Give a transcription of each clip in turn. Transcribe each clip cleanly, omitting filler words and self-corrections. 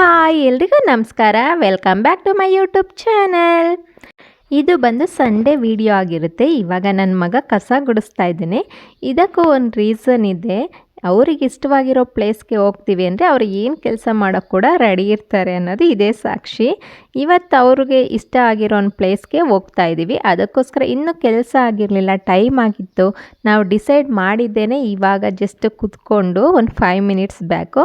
Hi ಎಲ್ರಿಗೂ ನಮಸ್ಕಾರ. Welcome back to my YouTube channel. ಇದು ಬಂದು ಸಂಡೇ ವಿಡಿಯೋ ಆಗಿರುತ್ತೆ. ಇವಾಗ ನನ್ನ ಮಗ ಕಸ ಗುಡಿಸ್ತಾ ಇದ್ದೀನಿ. ಇದಕ್ಕೂ ಒಂದು ರೀಸನ್ ಇದೆ. ಅವ್ರಿಗೆ ಇಷ್ಟವಾಗಿರೋ ಪ್ಲೇಸ್ಗೆ ಹೋಗ್ತೀವಿ ಅಂದರೆ ಅವ್ರು ಏನು ಕೆಲಸ ಮಾಡೋಕ್ಕೆ ಕೂಡ ರೆಡಿ ಇರ್ತಾರೆ ಅನ್ನೋದು ಇದೇ ಸಾಕ್ಷಿ. ಇವತ್ತು ಅವ್ರಿಗೆ ಇಷ್ಟ ಆಗಿರೋ ಒಂದು ಪ್ಲೇಸ್ಗೆ ಹೋಗ್ತಾ ಇದ್ದೀವಿ. ಅದಕ್ಕೋಸ್ಕರ ಇನ್ನೂ ಕೆಲಸ ಆಗಿರಲಿಲ್ಲ, ಟೈಮ್ ಆಗಿತ್ತು. ನಾವು ಡಿಸೈಡ್ ಮಾಡಿದ್ದೇನೆ ಇವಾಗ ಜಸ್ಟ್ ಕೂತ್ಕೊಂಡು ಒಂದು 5 ಮಿನಿಟ್ಸ್ ಬ್ಯಾಕು.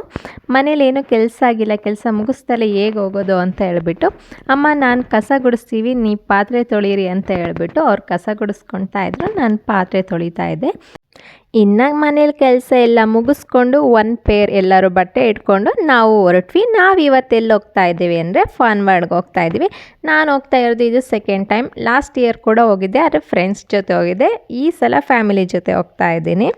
ಮನೇಲೇನೂ ಕೆಲಸ ಆಗಿಲ್ಲ, ಕೆಲಸ ಮುಗಿಸ್ತಲೇ ಹೇಗೆ ಹೋಗೋದು ಅಂತ ಹೇಳ್ಬಿಟ್ಟು, ಅಮ್ಮ ನಾನು ಕಸ ಗುಡಿಸ್ತೀವಿ, ನೀ ಪಾತ್ರೆ ತೊಳೀರಿ ಅಂತ ಹೇಳ್ಬಿಟ್ಟು ಅವ್ರು ಕಸ ಗುಡಿಸ್ಕೊಳ್ತಾ ಇದ್ರು, ನಾನು ಪಾತ್ರೆ ತೊಳಿತಾ ಇದ್ದೆ. ಇನ್ನು ಮನೇಲಿ ಕೆಲಸ ಎಲ್ಲ ಮುಗಿಸ್ಕೊಂಡು ಒಂದು ಪೇರ್ ಎಲ್ಲರೂ ಬಟ್ಟೆ ಇಟ್ಕೊಂಡು ನಾವು ಹೊರಟ್ವಿ. ನಾವು ಇವತ್ತೆಲ್ಲಿ ಹೋಗ್ತಾ ಇದ್ದೀವಿ ಅಂದರೆ ಫಾರ್ವರ್ಡ್ಗೆ ಹೋಗ್ತಾ ಇದ್ದೀವಿ. ನಾನು ಹೋಗ್ತಾ ಇರೋದು ಇದು ಸೆಕೆಂಡ್ ಟೈಮ್. ಲಾಸ್ಟ್ ಇಯರ್ ಕೂಡ ಹೋಗಿದ್ದೆ, ಆದರೆ ಫ್ರೆಂಡ್ಸ್ ಜೊತೆ ಹೋಗಿದ್ದೆ. ಈ ಸಲ ಫ್ಯಾಮಿಲಿ ಜೊತೆ ಹೋಗ್ತಾ ಇದ್ದೀನಿ.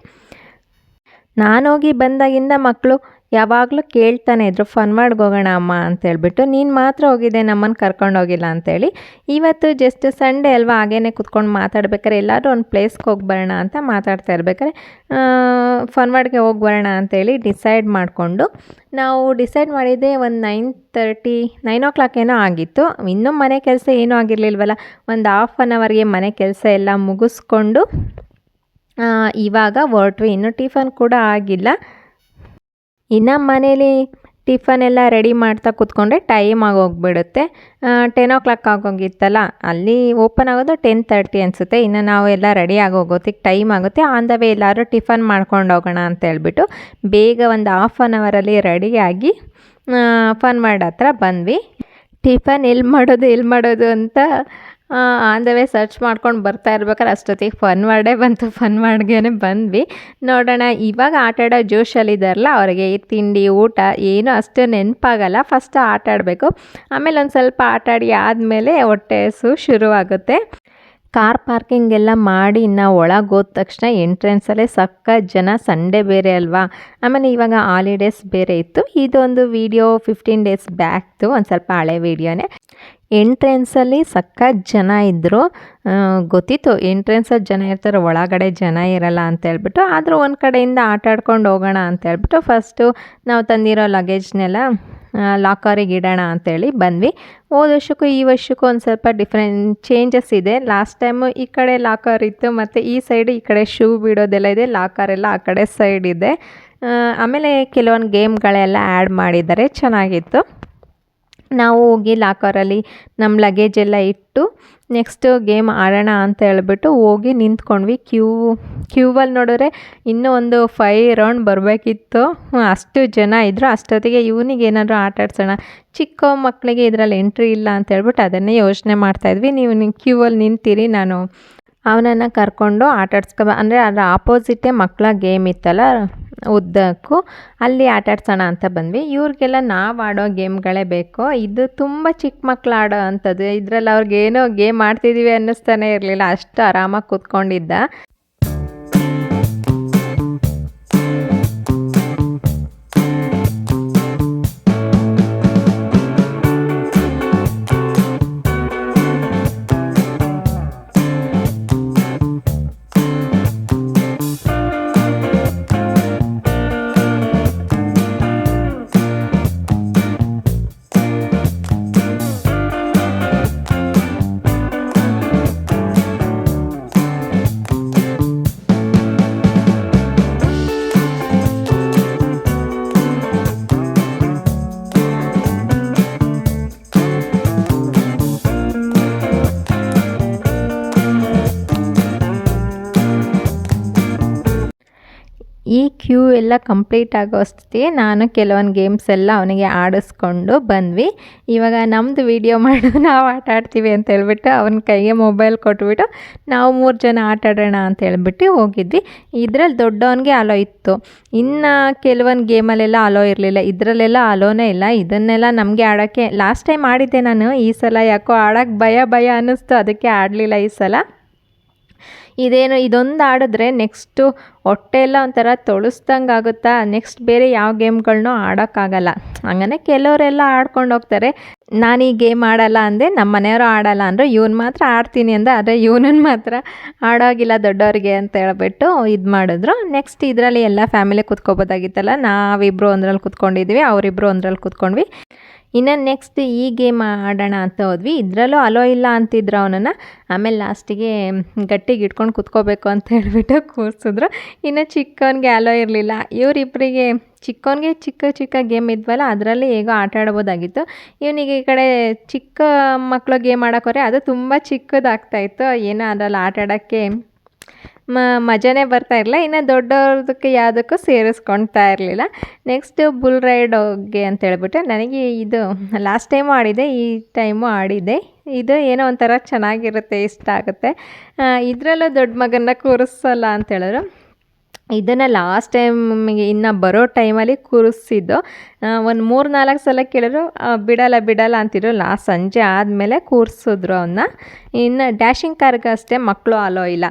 ನಾನು ಹೋಗಿ ಬಂದಾಗಿಂದ ಮಕ್ಕಳು ಯಾವಾಗಲೂ ಕೇಳ್ತಾನೆ ಇದ್ರು, ಫಾರ್ವರ್ಡ್ಗೆ ಹೋಗೋಣ ಅಮ್ಮ ಅಂತೇಳ್ಬಿಟ್ಟು. ನೀನು ಮಾತ್ರ ಹೋಗಿದ್ದೆ, ನಮ್ಮನ್ನು ಕರ್ಕೊಂಡು ಹೋಗಿಲ್ಲ ಅಂತೇಳಿ. ಇವತ್ತು ಜಸ್ಟ್ ಸಂಡೇ ಅಲ್ವಾ, ಹಾಗೇ ಕೂತ್ಕೊಂಡು ಮಾತಾಡ್ಬೇಕಾರೆ ಎಲ್ಲರೂ ಒಂದು ಪ್ಲೇಸ್ಗೆ ಹೋಗಿ ಬರೋಣ ಅಂತ ಮಾತಾಡ್ತಾ ಇರ್ಬೇಕಾದ್ರೆ ಫಾರ್ವರ್ಡ್ಗೆ ಹೋಗಿ ಬರೋಣ ಅಂತೇಳಿ ಡಿಸೈಡ್ ಮಾಡಿಕೊಂಡು ನಾವು ಡಿಸೈಡ್ ಮಾಡಿದ್ದೆ ಒಂದು 9 o'clock ಏನೋ ಆಗಿತ್ತು. ಇನ್ನೂ ಮನೆ ಕೆಲಸ ಏನೂ ಆಗಿರಲಿಲ್ವಲ್ಲ, ಒಂದು ಹಾಫ್ ಆನ್ ಅವರ್ಗೆ ಮನೆ ಕೆಲಸ ಎಲ್ಲ ಮುಗಿಸ್ಕೊಂಡು ಇವಾಗ ಹೊರಟ್ವಿ. ಇನ್ನೂ ಟಿಫನ್ ಕೂಡ ಆಗಿಲ್ಲ. ಇನ್ನು ಮನೇಲಿ ಟಿಫನ್ ಎಲ್ಲ ರೆಡಿ ಮಾಡ್ತಾ ಕೂತ್ಕೊಂಡ್ರೆ ಟೈಮ್ ಆಗೋಗ್ಬಿಡುತ್ತೆ. 10 o'clock ಆಗೋಗಿತ್ತಲ್ಲ, ಅಲ್ಲಿ ಓಪನ್ ಆಗೋದು 10:30 ಅನಿಸುತ್ತೆ. ಇನ್ನು ನಾವು ಎಲ್ಲ ರೆಡಿ ಆಗೋಗೋತಿಗೆ ಟೈಮ್ ಆಗುತ್ತೆ. ಆನ್ ದ ವೇ ಎಲ್ಲರೂ ಟಿಫನ್ ಮಾಡ್ಕೊಂಡು ಹೋಗೋಣ ಅಂತ ಹೇಳ್ಬಿಟ್ಟು ಬೇಗ ಒಂದು ಹಾಫ್ ಆನ್ ಅವರಲ್ಲಿ ರೆಡಿಯಾಗಿ ಫಾರ್ವರ್ಡ್ ಹತ್ರ ಬಂದ್ವಿ. ಟಿಫನ್ ಎಲ್ಲಿ ಮಾಡೋದು ಅಂತ ಆನ್ ದ ವೇ ಸರ್ಚ್ ಮಾಡ್ಕೊಂಡು ಬರ್ತಾ ಇರ್ಬೇಕಾದ್ರೆ ಅಷ್ಟೊತ್ತಿಗೆ ಫಾರ್ವರ್ಡೇ ಬಂತು. ಫಾರ್ವರ್ಡ್ಗೆ ಬಂದ್ವಿ. ನೋಡೋಣ, ಇವಾಗ ಆಟಾಡೋ ಜೋಶಲ್ಲಿದ್ದಾರಲ್ಲ ಅವರಿಗೆ ತಿಂಡಿ ಊಟ ಏನೂ ಅಷ್ಟು ನೆನಪಾಗಲ್ಲ. ಫಸ್ಟ್ ಆಟ ಆಡಬೇಕು, ಆಮೇಲೆ ಒಂದು ಸ್ವಲ್ಪ ಆಟಾಡಿ ಆದಮೇಲೆ ಹೊಟ್ಟೆ ಹಸು ಶುರುವಾಗುತ್ತೆ. ಕಾರ್ ಪಾರ್ಕಿಂಗ್ ಎಲ್ಲ ಮಾಡಿ ಇನ್ನು ಒಳಗೆ ಹೋದ ತಕ್ಷಣ ಎಂಟ್ರೆನ್ಸಲ್ಲೇ ಸಖತ್ ಜನ. ಸಂಡೇ ಬೇರೆ ಅಲ್ವಾ, ಆಮೇಲೆ ಇವಾಗ ಹಾಲಿಡೇಸ್ ಬೇರೆ ಇತ್ತು. ಇದೊಂದು ವಿಡಿಯೋ 15 days ಬ್ಯಾಕ್ದು, ಒಂದು ಸ್ವಲ್ಪ ಹಳೆ ವಿಡಿಯೋನೇ. ಎಂಟ್ರೆನ್ಸಲ್ಲಿ ಸಖತ್ ಜನ ಇದ್ದರು. ಗೊತ್ತಿತ್ತು ಎಂಟ್ರೆನ್ಸಲ್ಲಿ ಜನ ಇರ್ತಾರೆ, ಒಳಗಡೆ ಜನ ಇರಲ್ಲ ಅಂತೇಳ್ಬಿಟ್ಟು. ಆದರೂ ಒಂದು ಕಡೆಯಿಂದ ಆಟ ಆಡ್ಕೊಂಡು ಹೋಗೋಣ ಅಂತೇಳ್ಬಿಟ್ಟು ಫಸ್ಟು ನಾವು ತಂದಿರೋ ಲಗೇಜ್ನೆಲ್ಲ ಲಾಕರಿಗೆ ಇಡೋಣ ಅಂತೇಳಿ ಬಂದ್ವಿ. ಹೋದ ವರ್ಷಕ್ಕೂ ಈ ವರ್ಷಕ್ಕೂ ಒಂದು ಸ್ವಲ್ಪ ಡಿಫ್ರೆಂಟ್ ಚೇಂಜಸ್ ಇದೆ. ಲಾಸ್ಟ್ ಟೈಮು ಈ ಕಡೆ ಲಾಕರ್ ಇತ್ತು, ಮತ್ತು ಈ ಸೈಡು ಈ ಕಡೆ ಶೂ ಬಿಡೋದೆಲ್ಲ ಇದೆ, ಲಾಕರೆಲ್ಲ ಆ ಕಡೆ ಸೈಡ್ ಇದೆ. ಆಮೇಲೆ ಕೆಲವೊಂದು ಗೇಮ್ಗಳೆಲ್ಲ ಆ್ಯಡ್ ಮಾಡಿದ್ದಾರೆ, ಚೆನ್ನಾಗಿತ್ತು. ನಾವು ಹೋಗಿ ಲಾಕರಲ್ಲಿ ನಮ್ಮ ಲಗೇಜ್ ಎಲ್ಲ ಇಟ್ಟು ನೆಕ್ಸ್ಟು ಗೇಮ್ ಆಡೋಣ ಅಂತ ಹೇಳ್ಬಿಟ್ಟು ಹೋಗಿ ನಿಂತ್ಕೊಂಡ್ವಿ. ಕ್ಯೂವಲ್ಲಿ ನೋಡಿದ್ರೆ ಇನ್ನೂ ಒಂದು 5 ರೌಂಡ್ ಬರಬೇಕಿತ್ತು. ಅಷ್ಟು ಜನ ಇದ್ದರು. ಅಷ್ಟೊತ್ತಿಗೆ ಇವನಿಗೆ ಏನಾದರೂ ಆಟ ಆಡ್ಸೋಣ, ಚಿಕ್ಕ ಮಕ್ಕಳಿಗೆ ಇದರಲ್ಲಿ ಎಂಟ್ರಿ ಇಲ್ಲ ಅಂತ ಹೇಳ್ಬಿಟ್ಟು ಅದನ್ನೇ ಯೋಚನೆ ಮಾಡ್ತಾಯಿದ್ವಿ. ನೀವು ಕ್ಯೂವಲ್ಲಿ ನಿಂತಿರಿ, ನಾನು ಅವನನ್ನು ಕರ್ಕೊಂಡು ಆಟ ಅಂದರೆ ಅದರ ಆಪೋಸಿಟೇ ಮಕ್ಕಳ ಗೇಮ್ ಇತ್ತಲ್ಲ ಉದ್ದಕ್ಕೂ, ಅಲ್ಲಿ ಆಟ ಆಡ್ಸೋಣ ಅಂತ ಬಂದ್ವಿ. ಇವ್ರಿಗೆಲ್ಲ ನಾವು ಆಡೋ ಗೇಮ್ಗಳೇ ಬೇಕು. ಇದು ತುಂಬ ಚಿಕ್ಕ ಮಕ್ಕಳು ಆಡೋ ಅಂಥದ್ದು. ಇದರಲ್ಲಿ ಅವ್ರಿಗೇನೋ ಗೇಮ್ ಆಡ್ತಿದ್ದೀವಿ ಅನ್ನಿಸ್ತಾನೆ ಇರಲಿಲ್ಲ, ಅಷ್ಟು ಆರಾಮಾಗಿ ಕೂತ್ಕೊಂಡಿದ್ದ. ಈ ಕ್ಯೂ ಎಲ್ಲ ಕಂಪ್ಲೀಟ್ ಆಗೋ ಅಷ್ಟೊತ್ತಿಗೆ ನಾನು ಕೆಲವೊಂದು ಗೇಮ್ಸ್ ಎಲ್ಲ ಅವನಿಗೆ ಆಡಿಸ್ಕೊಂಡು ಬಂದ್ವಿ. ಇವಾಗ ನಮ್ಮದು ವೀಡಿಯೋ ಮಾಡು, ನಾವು ಆಟ ಆಡ್ತೀವಿ ಅಂತ ಹೇಳ್ಬಿಟ್ಟು ಅವನ ಕೈಗೆ ಮೊಬೈಲ್ ಕೊಟ್ಬಿಟ್ಟು ನಾವು 3 ಜನ ಆಟ ಆಡೋಣ ಅಂತ ಹೇಳ್ಬಿಟ್ಟು ಹೋಗಿದ್ವಿ. ಇದರಲ್ಲಿ ದೊಡ್ಡವನಿಗೆ ಅಲೋ ಇತ್ತು, ಇನ್ನು ಕೆಲವೊಂದು ಗೇಮಲ್ಲೆಲ್ಲ ಅಲೋ ಇರಲಿಲ್ಲ. ಇದರಲ್ಲೆಲ್ಲ ಅಲೋನೇ ಇಲ್ಲ. ಇದನ್ನೆಲ್ಲ ನಮಗೆ ಆಡೋಕ್ಕೆ ಲಾಸ್ಟ್ ಟೈಮ್ ಆಡಿದ್ದೆ ನಾನು. ಈ ಸಲ ಯಾಕೋ ಆಡೋಕ್ಕೆ ಭಯ ಅನ್ನಿಸ್ತು, ಅದಕ್ಕೆ ಆಡಲಿಲ್ಲ ಈ ಸಲ. ಇದೇನು ಇದೊಂದು ಆಡಿದ್ರೆ ನೆಕ್ಸ್ಟು ಹೊಟ್ಟೆ ಎಲ್ಲ ಒಂಥರ ತೊಳಸ್ದಂಗೆ ಆಗುತ್ತಾ, ನೆಕ್ಸ್ಟ್ ಬೇರೆ ಯಾವ ಗೇಮ್ಗಳನ್ನೂ ಆಡೋಕ್ಕಾಗಲ್ಲ. ಹಂಗನೆ ಕೆಲವರೆಲ್ಲ ಆಡ್ಕೊಂಡು ಹೋಗ್ತಾರೆ. ನಾನು ಈ ಗೇಮ್ ಆಡಲ್ಲ ಅಂದೆ, ನಮ್ಮ ಮನೆಯವರು ಆಡಲ್ಲ ಅಂದರು, ಇವನು ಮಾತ್ರ ಆಡ್ತೀನಿ ಅಂದ, ಆದರೆ ಇವನನ್ನು ಮಾತ್ರ ಆಡೋಗಿಲ್ಲ ದೊಡ್ಡವ್ರಿಗೆ ಅಂತ ಹೇಳ್ಬಿಟ್ಟು ಇದು ಮಾಡಿದ್ರು. ನೆಕ್ಸ್ಟ್ ಇದರಲ್ಲಿ ಎಲ್ಲ ಫ್ಯಾಮಿಲಿ ಕೂತ್ಕೋಬೋದಾಗಿತ್ತಲ್ಲ, ನಾವಿಬ್ಬರು ಒಂದ್ರಲ್ಲಿ ಕೂತ್ಕೊಂಡಿದ್ವಿ, ಅವರಿಬ್ಬರು ಒಂದ್ರಲ್ಲಿ ಕೂತ್ಕೊಂಡ್ವಿ. ಇನ್ನು ನೆಕ್ಸ್ಟ್ ಈ ಗೇಮ್ ಆಡೋಣ ಅಂತ ಹೋದ್ವಿ. ಇದರಲ್ಲೂ ಅಲೋ ಇಲ್ಲ ಅಂತಿದ್ರು ಅವನನ್ನು. ಆಮೇಲೆ ಲಾಸ್ಟಿಗೆ ಗಟ್ಟಿಗೆ ಇಟ್ಕೊಂಡು ಕೂತ್ಕೋಬೇಕು ಅಂತ ಹೇಳ್ಬಿಟ್ಟು ಕೂರಿಸಿದ್ರು. ಇನ್ನು ಚಿಕ್ಕವನಿಗೆ ಅಲೋ ಇರಲಿಲ್ಲ. ಇವರಿಬ್ಬರಿಗೆ ಚಿಕ್ಕವನಿಗೆ ಚಿಕ್ಕ ಚಿಕ್ಕ ಗೇಮ್ ಇದ್ವಲ್ಲ, ಅದರಲ್ಲಿ ಹೇಗೋ ಆಟ ಆಡ್ಬೋದಾಗಿತ್ತು. ಇವನಿಗೆ ಈ ಕಡೆ ಚಿಕ್ಕ ಮಕ್ಕಳು ಗೇಮ್ ಆಡೋಕೋರೆ ಅದು ತುಂಬ ಚಿಕ್ಕದಾಗ್ತಾಯಿತ್ತು. ಏನೋ ಅದರಲ್ಲಿ ಆಟ ಆಡೋಕ್ಕೆ ಮಜಾನೇ ಬರ್ತಾ ಇರಲಿಲ್ಲ. ಇನ್ನು ದೊಡ್ಡವ್ರದಕ್ಕೆ ಯಾವುದಕ್ಕೂ ಸೇರಿಸ್ಕೊಳ್ತಾ ಇರಲಿಲ್ಲ. ನೆಕ್ಸ್ಟು ಬುಲ್ ರೈಡ್ಗೆ ಅಂತ ಹೇಳ್ಬಿಟ್ಟು ನನಗೆ ಇದು ಲಾಸ್ಟ್ ಟೈಮು ಆಡಿದ್ದೆ, ಈ ಟೈಮು ಆಡಿದ್ದೆ. ಇದು ಏನೋ ಒಂಥರ ಚೆನ್ನಾಗಿರುತ್ತೆ, ಇಷ್ಟ ಆಗುತ್ತೆ. ಇದರಲ್ಲೂ ದೊಡ್ಡ ಮಗನ್ನ ಕೂರಿಸಲ್ಲ ಅಂತ ಹೇಳಿದ್ರು. ಇದನ್ನು ಲಾಸ್ಟ್ ಟೈಮಿಗೆ ಇನ್ನು ಬರೋ ಟೈಮಲ್ಲಿ ಕೂರಿಸಿದ್ದು. ಒಂದು 3-4 ಸಲ ಕೇಳಿದ್ರು, ಬಿಡಲ್ಲ ಅಂತಿದ್ರು. ಲಾಸ್ಟ್ ಸಂಜೆ ಆದಮೇಲೆ ಕೂರಿಸಿದ್ರು ಅವನ್ನ. ಇನ್ನು ಡ್ಯಾಶಿಂಗ್ ಕಾರ್ಗೆ ಅಷ್ಟೇ ಮಕ್ಕಳು ಅಲೋ ಇಲ್ಲ.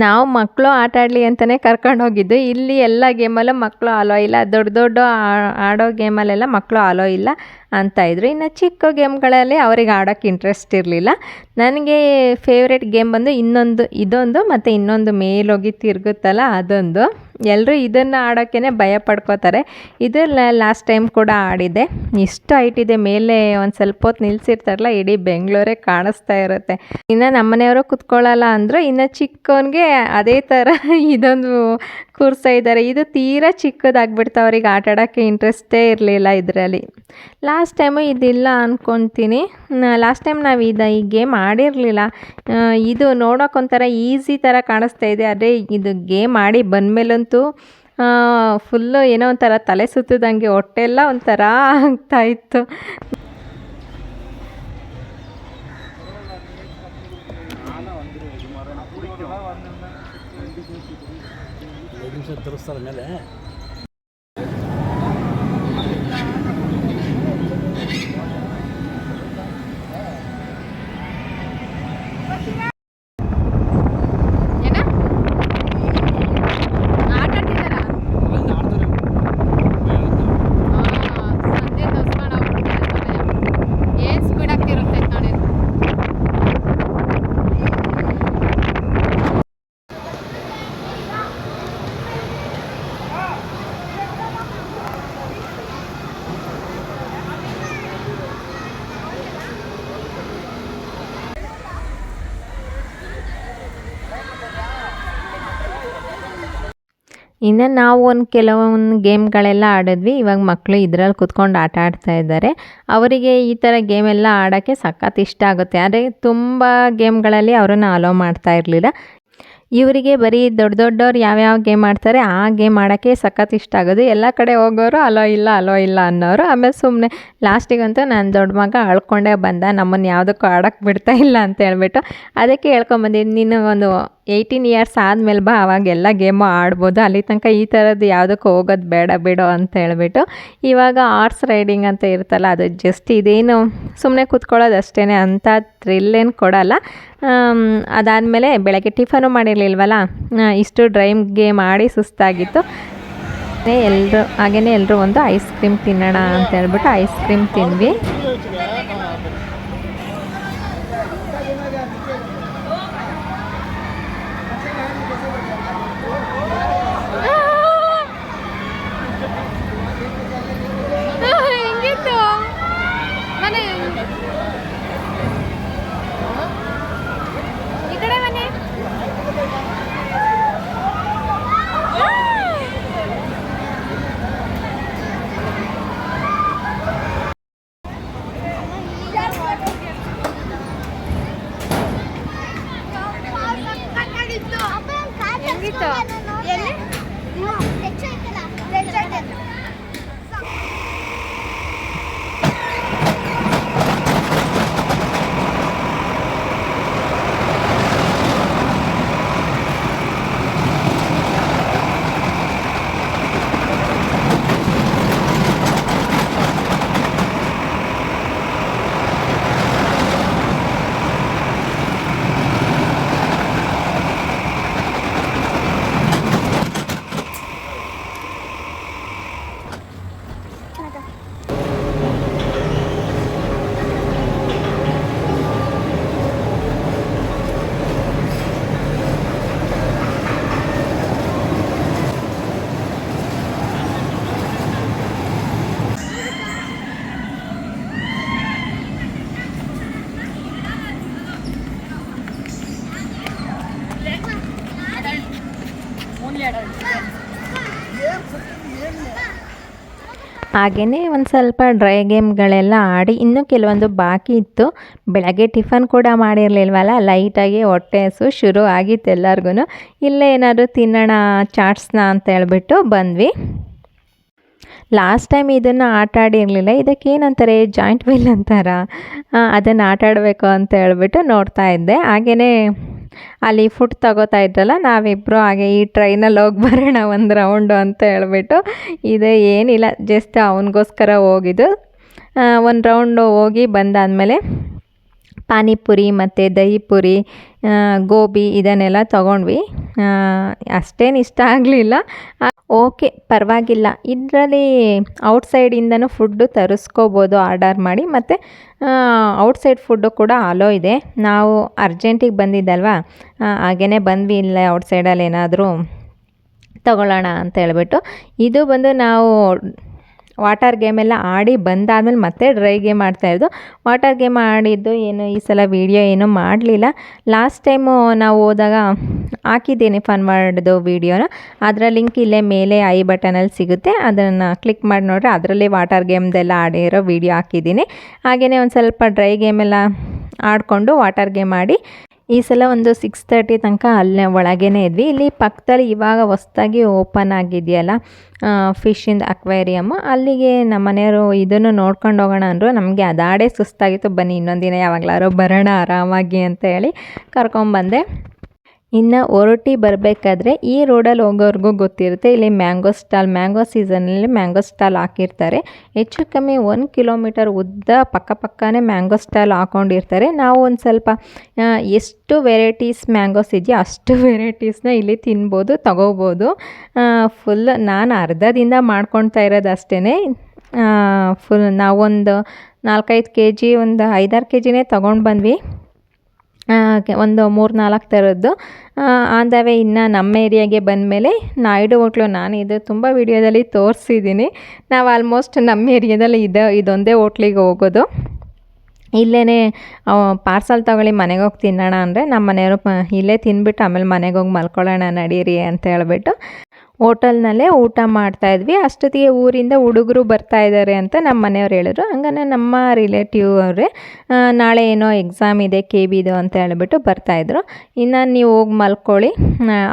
ನಾವು ಮಕ್ಕಳು ಆಟ ಆಡಲಿ ಅಂತಲೇ ಕರ್ಕೊಂಡು ಹೋಗಿದ್ದು. ಇಲ್ಲಿ ಎಲ್ಲ ಗೇಮಲ್ಲೂ ಮಕ್ಕಳು ಅಲೋ ಇಲ್ಲ, ದೊಡ್ಡ ಆಡೋ ಗೇಮಲ್ಲೆಲ್ಲ ಮಕ್ಕಳು ಅಲೋ ಇಲ್ಲ ಅಂತ ಇದ್ರು. ಇನ್ನು ಚಿಕ್ಕ ಗೇಮ್ಗಳಲ್ಲಿ ಅವ್ರಿಗೆ ಆಡೋಕ್ಕೆ ಇಂಟ್ರೆಸ್ಟ್ ಇರಲಿಲ್ಲ. ನನಗೆ ಫೇವ್ರೆಟ್ ಗೇಮ್ ಬಂದು ಇದೊಂದು ಮತ್ತು ಇನ್ನೊಂದು ಮೇಲೋಗಿ ತಿರುಗುತ್ತಲ್ಲ ಅದೊಂದು. ಎಲ್ಲರೂ ಇದನ್ನು ಆಡೋಕ್ಕೇ ಭಯ ಪಡ್ಕೋತಾರೆ. ಇದು ಲಾಸ್ಟ್ ಟೈಮ್ ಕೂಡ ಆಡಿದ್ದೆ. ಇಷ್ಟು ಹೈಟ್ ಇದೆ, ಮೇಲೆ ಒಂದು ಸ್ವಲ್ಪ ಹೊತ್ತು ನಿಲ್ಲಿಸಿರ್ತಾರಲ್ಲ, ಇಡೀ ಬೆಂಗಳೂರೇ ಕಾಣಿಸ್ತಾ ಇರುತ್ತೆ. ಇನ್ನು ನಮ್ಮನೆಯವರು ಕುತ್ಕೊಳ್ಳಲ್ಲ ಅಂದರು. ಇನ್ನು ಚಿಕ್ಕವನಿಗೆ ಅದೇ ಥರ ಇದೊಂದು ಕೂರಿಸ್ತಾ ಇದ್ದಾರೆ. ಇದು ತೀರಾ ಚಿಕ್ಕದಾಗ್ಬಿಡ್ತು, ಅವ್ರಿಗೆ ಆಟ ಆಡೋಕ್ಕೆ ಇಂಟ್ರೆಸ್ಟೇ ಇರಲಿಲ್ಲ ಇದರಲ್ಲಿ. ಲಾಸ್ಟ್ ಟೈಮು ಇದಿಲ್ಲ ಅಂದ್ಕೊತೀನಿ. ಲಾಸ್ಟ್ ಟೈಮ್ ನಾವು ಈ ಗೇಮ್ ಆಡಿರಲಿಲ್ಲ. ಇದು ನೋಡೋಕ್ಕೊಂಥರ ಈಸಿ ಥರ ಕಾಣಿಸ್ತಾ ಇದೆ, ಆದರೆ ಇದು ಗೇಮ್ ಆಡಿ ಬಂದಮೇಲಂತೂ ಫುಲ್ಲು ಏನೋ ಒಂಥರ ತಲೆ ಸುತ್ತದಂಗೆ, ಹೊಟ್ಟೆಲ್ಲ ಒಂಥರ ಆಗ್ತಾಯಿತ್ತು. ಮೇಲೆ ಇನ್ನು ನಾವು ಕೆಲವೊಂದು ಗೇಮ್ಗಳೆಲ್ಲ ಆಡಿದ್ವಿ. ಇವಾಗ ಮಕ್ಕಳು ಇದರಲ್ಲಿ ಕುತ್ಕೊಂಡು ಆಟ ಆಡ್ತಾ ಇದ್ದಾರೆ. ಅವರಿಗೆ ಈ ಥರ ಗೇಮೆಲ್ಲ ಆಡೋಕ್ಕೆ ಸಖತ್ ಇಷ್ಟ ಆಗುತ್ತೆ. ಆದರೆ ತುಂಬ ಗೇಮ್ಗಳಲ್ಲಿ ಅವರನ್ನು ಅಲೋ ಮಾಡ್ತಾ ಇರಲಿಲ್ಲ. ಇವರಿಗೆ ಬರೀ ದೊಡ್ಡವ್ರು ಯಾವ್ಯಾವ ಗೇಮ್ ಆಡ್ತಾರೆ ಆ ಗೇಮ್ ಆಡೋಕ್ಕೆ ಸಖತ್ ಇಷ್ಟ ಆಗೋದು. ಎಲ್ಲ ಕಡೆ ಹೋಗೋರು ಅಲೋ ಇಲ್ಲ ಅನ್ನೋರು. ಆಮೇಲೆ ಸುಮ್ಮನೆ ಲಾಸ್ಟಿಗಂತೂ ನನ್ನ ದೊಡ್ಡ ಮಗ ಅಳ್ಕೊಂಡೇ ಬಂದ, ನಮ್ಮನ್ನು ಯಾವುದಕ್ಕೂ ಆಡೋಕ್ಕೆ ಬಿಡ್ತಾ ಇಲ್ಲ ಅಂತ ಹೇಳ್ಬಿಟ್ಟು. ಅದಕ್ಕೆ ಹೇಳ್ಕೊಂಬಂದಿದ್ದು, ನೀನು ಒಂದು 18 ಇಯರ್ಸ್ ಆದಮೇಲೆ ಬಾ, ಅವಾಗೆಲ್ಲ ಗೇಮು ಆಡ್ಬೋದು, ಅಲ್ಲಿ ತನಕ ಈ ಥರದ್ದು ಯಾವುದಕ್ಕೂ ಹೋಗೋದು ಬೇಡ ಬಿಡು ಅಂತ ಹೇಳ್ಬಿಟ್ಟು. ಇವಾಗ ಹಾರ್ಸ್ ರೈಡಿಂಗ್ ಅಂತ ಇರುತ್ತಲ್ಲ, ಅದು ಜಸ್ಟ್ ಇದೇನು ಸುಮ್ಮನೆ ಕೂತ್ಕೊಳ್ಳೋದು ಅಷ್ಟೇ, ಅಂತ ಥ್ರಿಲ್ಲೇನು ಕೊಡಲ್ಲ. ಅದಾದಮೇಲೆ ಬೆಳಗ್ಗೆ ಟಿಫನು ಮಾಡಿರಲಿಲ್ವಲ್ಲ, ಇಷ್ಟು ಡ್ರೈವ್ಗೆ ಮಾಡಿ ಸುಸ್ತಾಗಿತ್ತು. ಎಲ್ಲರೂ ಒಂದು ಐಸ್ ಕ್ರೀಮ್ ತಿನ್ನೋಣ ಅಂತ ಹೇಳ್ಬಿಟ್ಟು ಐಸ್ ಕ್ರೀಮ್ ತಿಂದ್ವಿ. ಹಾಗೆಯೇ ಒಂದು ಸ್ವಲ್ಪ ಡ್ರೈ ಗೇಮ್ಗಳೆಲ್ಲ ಆಡಿ ಇನ್ನೂ ಕೆಲವೊಂದು ಬಾಕಿ ಇತ್ತು. ಬೆಳಗ್ಗೆ ಟಿಫನ್ ಕೂಡ ಮಾಡಿರಲಿಲ್ವಲ್ಲ, ಲೈಟಾಗಿ ಹೊಟ್ಟೆ ಹಸು ಶುರು ಆಗಿತ್ತು ಎಲ್ಲರಿಗೂ. ಇಲ್ಲೇ ಏನಾದರೂ ತಿನ್ನೋಣ ಚಾಟ್ಸ್ನ ಅಂತ ಹೇಳ್ಬಿಟ್ಟು ಬಂದ್ವಿ. ಲಾಸ್ಟ್ ಟೈಮ್ ಇದನ್ನು ಆಟ ಆಡಿರಲಿಲ್ಲ. ಇದಕ್ಕೇನಂತಾರೆ, ಜಾಯಿಂಟ್ ವೀಲ್ ಅಂತಾರ, ಅದನ್ನು ಆಟ ಆಡಬೇಕು ಅಂತ ಹೇಳ್ಬಿಟ್ಟು ನೋಡ್ತಾ ಇದ್ದೆ. ಹಾಗೆಯೇ ಅಲ್ಲಿ ಫುಡ್ ತಗೋತಾ ಇದ್ರಲ್ಲ, ನಾವಿಬ್ಬರು ಹಾಗೆ ಈ ಟ್ರೈನಲ್ಲಿ ಹೋಗಿ ಬರೋಣ ಒಂದು ರೌಂಡು ಅಂತ ಹೇಳ್ಬಿಟ್ಟು. ಇದು ಏನಿಲ್ಲ, ಜಸ್ಟ್ ಅವನಿಗೋಸ್ಕರ ಹೋಗಿದ್ದು. ಒಂದು ರೌಂಡು ಹೋಗಿ ಬಂದಾದಮೇಲೆ ಪಾನಿಪುರಿ ಮತ್ತು ದಹಿ ಪುರಿ, ಗೋಬಿ ಇದನ್ನೆಲ್ಲ ತೊಗೊಂಡ್ವಿ. ಅಷ್ಟೇನು ಇಷ್ಟ ಆಗಲಿಲ್ಲ. ಓಕೆ, ಪರವಾಗಿಲ್ಲ. ಇದರಲ್ಲಿ ಔಟ್ಸೈಡಿಂದನೂ ಫುಡ್ಡು ತರಿಸ್ಕೋಬೋದು ಆರ್ಡರ್ ಮಾಡಿ. ಮತ್ತು ಔಟ್ಸೈಡ್ ಫುಡ್ಡು ಕೂಡ ಅಲೋ ಇದೆ. ನಾವು ಅರ್ಜೆಂಟಿಗೆ ಬಂದಿದ್ದಲ್ವ, ಹಾಗೇ ಬಂದ್ವಿ. ಇಲ್ಲ ಔಟ್ಸೈಡಲ್ಲಿ ಏನಾದರೂ ತಗೊಳ್ಳೋಣ ಅಂತ ಹೇಳ್ಬಿಟ್ಟು. ಇದು ಬಂದು ನಾವು ವಾಟರ್ ಗೇಮೆಲ್ಲ ಆಡಿ ಬಂದಾದ್ಮೇಲೆ ಮತ್ತೆ ಡ್ರೈ ಗೇಮ್ ಆಡ್ತಾಯಿದ್ದು. ವಾಟರ್ ಗೇಮ್ ಆಡಿದ್ದು ಏನು ಈ ಸಲ ವೀಡಿಯೋ ಏನೂ ಮಾಡಲಿಲ್ಲ. ಲಾಸ್ಟ್ ಟೈಮು ನಾವು ಹೋದಾಗ ಹಾಕಿದ್ದೀನಿ ಫನ್ ವರ್ಡ್ದು ವೀಡಿಯೋನ. ಅದರ ಲಿಂಕ್ ಇಲ್ಲೇ ಮೇಲೆ ಐ ಬಟನಲ್ಲಿ ಸಿಗುತ್ತೆ, ಅದನ್ನು ಕ್ಲಿಕ್ ಮಾಡಿ ನೋಡಿದ್ರೆ ಅದರಲ್ಲಿ ವಾಟರ್ ಗೇಮ್ದೆಲ್ಲ ಆಡಿರೋ ವೀಡಿಯೋ ಹಾಕಿದ್ದೀನಿ. ಹಾಗೆಯೇ ಒಂದು ಸ್ವಲ್ಪ ಡ್ರೈ ಗೇಮೆಲ್ಲ ಆಡಿಕೊಂಡು ವಾಟರ್ ಗೇಮ್ ಆಡಿ ಈ ಸಲ ಒಂದು 6:30 ತನಕ ಅಲ್ಲೇ ಒಳಗೇ ಇದ್ವಿ. ಇಲ್ಲಿ ಪಕ್ಕದಲ್ಲಿ ಇವಾಗ ಹೊಸ್ದಾಗಿ ಓಪನ್ ಆಗಿದೆಯಲ್ಲ ಫಿಶಿಂದ ಅಕ್ವೇರಿಯಮ್ಮು, ಅಲ್ಲಿಗೆ ನಮ್ಮ ಮನೆಯವರು ಇದನ್ನು ನೋಡ್ಕೊಂಡು ಹೋಗೋಣ ಅಂದರು. ನಮಗೆ ಅದಾಡೇ ಸುಸ್ತಾಗಿತ್ತು. ಬನ್ನಿ ಇನ್ನೊಂದಿನ ಯಾವಾಗಲಾರು ಬರೋಣ ಆರಾಮಾಗಿ ಅಂತ ಹೇಳಿ ಕರ್ಕೊಂಬಂದೆ. ಇನ್ನು ಹೊರಟಿ ಬರಬೇಕಾದ್ರೆ ಈ ರೋಡಲ್ಲಿ ಹೋಗೋರ್ಗೂ ಗೊತ್ತಿರುತ್ತೆ, ಇಲ್ಲಿ ಮ್ಯಾಂಗೋ ಸೀಸನಲ್ಲಿ ಮ್ಯಾಂಗೋ ಸ್ಟಾಲ್ ಹಾಕಿರ್ತಾರೆ. ಹೆಚ್ಚು ಕಮ್ಮಿ 1 ಕಿಲೋಮೀಟರ್ ಉದ್ದ ಪಕ್ಕನೇ ಮ್ಯಾಂಗೋ ಸ್ಟಾಲ್ ಹಾಕ್ಕೊಂಡಿರ್ತಾರೆ. ನಾವು ಒಂದು ಸ್ವಲ್ಪ ಎಷ್ಟು ವೆರೈಟೀಸ್ ಮ್ಯಾಂಗೋಸ್ ಇದೆಯೋ ಅಷ್ಟು ವೆರೈಟೀಸ್ನ ಇಲ್ಲಿ ತಿನ್ಬೋದು, ತಗೋಬೋದು. ಫುಲ್ ನಾನು ಅರ್ಧದಿಂದ ಮಾಡ್ಕೊಳ್ತಾ ಇರೋದು ಅಷ್ಟೇ. ಫುಲ್ ನಾವೊಂದು 4-5 kg, ಒಂದು 5-6 kgನೇ ತೊಗೊಂಡು ಬಂದ್ವಿ. ಒಂದು 3-4 ಥರದ್ದು. ಆನ್ ದ ವೇ ಇನ್ನು ನಮ್ಮ ಏರಿಯಾಗೆ ಬಂದಮೇಲೆ ನಾಯ್ಡು ಹೋಟ್ಲು, ನಾನು ಇದು ತುಂಬ ವೀಡಿಯೋದಲ್ಲಿ ತೋರಿಸಿದ್ದೀನಿ. ನಾವು ಆಲ್ಮೋಸ್ಟ್ ನಮ್ಮ ಏರಿಯಾದಲ್ಲಿ ಇದೊಂದೇ ಹೋಟ್ಲಿಗೆ ಹೋಗೋದು. ಇಲ್ಲೇ ಪಾರ್ಸಲ್ ತೊಗೊಳ್ಳಿ ಮನೆಗೆ ಹೋಗಿ ತಿನ್ನೋಣ ಅಂದರೆ ನಮ್ಮ ಮನೆಯವರು ಇಲ್ಲೇ ತಿಂದ್ಬಿಟ್ಟು ಆಮೇಲೆ ಮನೆಗೆ ಹೋಗಿ ಮಲ್ಕೊಳ್ಳೋಣ ನಡೀರಿ ಅಂತ ಹೇಳ್ಬಿಟ್ಟು ಹೋಟೆಲ್ನಲ್ಲೇ ಊಟ ಮಾಡ್ತಾಯಿದ್ವಿ. ಅಷ್ಟೊತ್ತಿಗೆ ಊರಿಂದ ಹುಡುಗರು ಬರ್ತಾಯಿದ್ದಾರೆ ಅಂತ ನಮ್ಮ ಮನೆಯವ್ರು ಹೇಳಿದ್ರು. ಹಂಗನೇ ನಮ್ಮ ರಿಲೇಟಿವ್ ಅವರೇ ನಾಳೆ ಏನೋ ಎಕ್ಸಾಮ್ ಇದೆ KBದು ಅಂತ ಹೇಳ್ಬಿಟ್ಟು ಬರ್ತಾಯಿದ್ರು. ಇನ್ನು ನೀವು ಹೋಗಿ ಮಲ್ಕೊಳ್ಳಿ,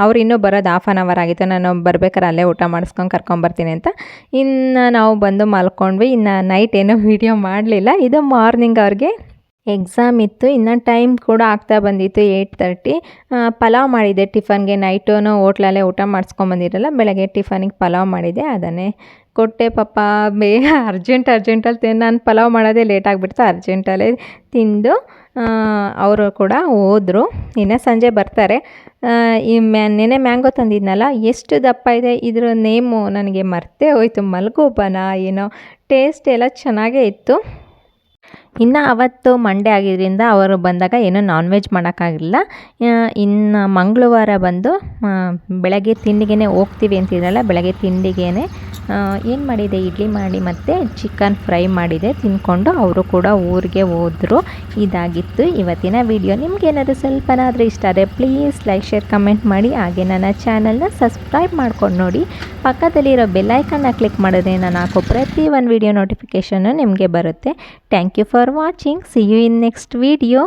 ಅವ್ರು ಇನ್ನೂ ಬರೋದು 1/2 hour ಆಗಿತ್ತು, ನಾನು ಬರ್ಬೇಕಾದ್ರೆ ಅಲ್ಲೇ ಊಟ ಮಾಡಿಸ್ಕೊಂಡು ಕರ್ಕೊಂಬರ್ತೀನಿ ಅಂತ. ಇನ್ನು ನಾವು ಬಂದು ಮಲ್ಕೊಂಡ್ವಿ. ಇನ್ನು ನೈಟ್ ಏನೋ ವೀಡಿಯೋ ಮಾಡಲಿಲ್ಲ. ಇದು ಮಾರ್ನಿಂಗ್ ಅವ್ರಿಗೆ ಎಕ್ಸಾಮ್ ಇತ್ತು. ಇನ್ನು ಟೈಮ್ ಕೂಡ ಆಗ್ತಾ ಬಂದಿತ್ತು 8:30. ಪಲಾವ್ ಮಾಡಿದ್ದೆ ಟಿಫನ್ಗೆ. ನೈಟೂ ಹೋಟ್ಲಲ್ಲೇ ಊಟ ಮಾಡಿಸ್ಕೊಂಬಂದಿರಲ್ಲ, ಬೆಳಗ್ಗೆ ಟಿಫನಿಗೆ ಪಲಾವ್ ಮಾಡಿದ್ದೆ, ಅದನ್ನೇ ಕೊಟ್ಟೆ. ಪಾಪ ಬೇಗ ಅರ್ಜೆಂಟಲ್ಲಿ ನಾನು ಪಲಾವ್ ಮಾಡೋದೇ ಲೇಟ್ ಆಗಿಬಿಡ್ತು. ಅರ್ಜೆಂಟಲ್ಲೇ ತಿಂದು ಅವರು ಕೂಡ ಹೋದರು. ಇನ್ನು ಸಂಜೆ ಬರ್ತಾರೆ. ಈ ನೆನೆ ಮ್ಯಾಂಗೋ ತಂದಿದ್ನಲ್ಲ, ಎಷ್ಟು ದಪ್ಪ ಇದೆ, ಇದ್ರ ನೇಮು ನನಗೆ ಮರ್ತೇ ಹೋಯ್ತು, ಮಲ್ಗೋಬನ ಏನೋ. ಟೇಸ್ಟ್ ಎಲ್ಲ ಚೆನ್ನಾಗೇ ಇತ್ತು. ಇನ್ನು ಅವತ್ತು ಮಂಡೇ ಆಗಿದ್ದರಿಂದ ಅವರು ಬಂದಾಗ ಏನೂ ನಾನ್ ವೆಜ್ ಮಾಡೋಕ್ಕಾಗಿಲ್ಲ. ಇನ್ನು ಮಂಗಳವಾರ ಬಂದು ಬೆಳಗ್ಗೆ ತಿಂಡಿಗೆ ಹೋಗ್ತೀವಿ ಅಂತಿದ್ರಲ್ಲ, ಬೆಳಗ್ಗೆ ತಿಂಡಿಗೆ ಏನು ಮಾಡಿದೆ, ಇಡ್ಲಿ ಮಾಡಿ ಮತ್ತು ಚಿಕನ್ ಫ್ರೈ ಮಾಡಿದೆ. ತಿಂದ್ಕೊಂಡು ಅವರು ಕೂಡ ಊರಿಗೆ ಹೋದರು. ಇದಾಗಿತ್ತು ಇವತ್ತಿನ ವಿಡಿಯೋ. ನಿಮಗೇನಾದರೂ ಸ್ವಲ್ಪನಾದರೂ ಇಷ್ಟ ಆದರೆ ಪ್ಲೀಸ್ ಲೈಕ್, ಶೇರ್, ಕಮೆಂಟ್ ಮಾಡಿ. ಹಾಗೆ ನನ್ನ ಚಾನಲ್ನ ಸಬ್ಸ್ಕ್ರೈಬ್ ಮಾಡ್ಕೊಂಡು ನೋಡಿ. ಪಕ್ಕದಲ್ಲಿರೋ ಬೆಲ್ಲೈಕನ್ನ ಕ್ಲಿಕ್ ಮಾಡಿದ್ರೆ ನಾನು ಹಾಕೋ ಪ್ರತಿ ಒಂದು ವಿಡಿಯೋ ನೋಟಿಫಿಕೇಷನ್ನು ನಿಮಗೆ ಬರುತ್ತೆ. Thank you for watching. See you in next video.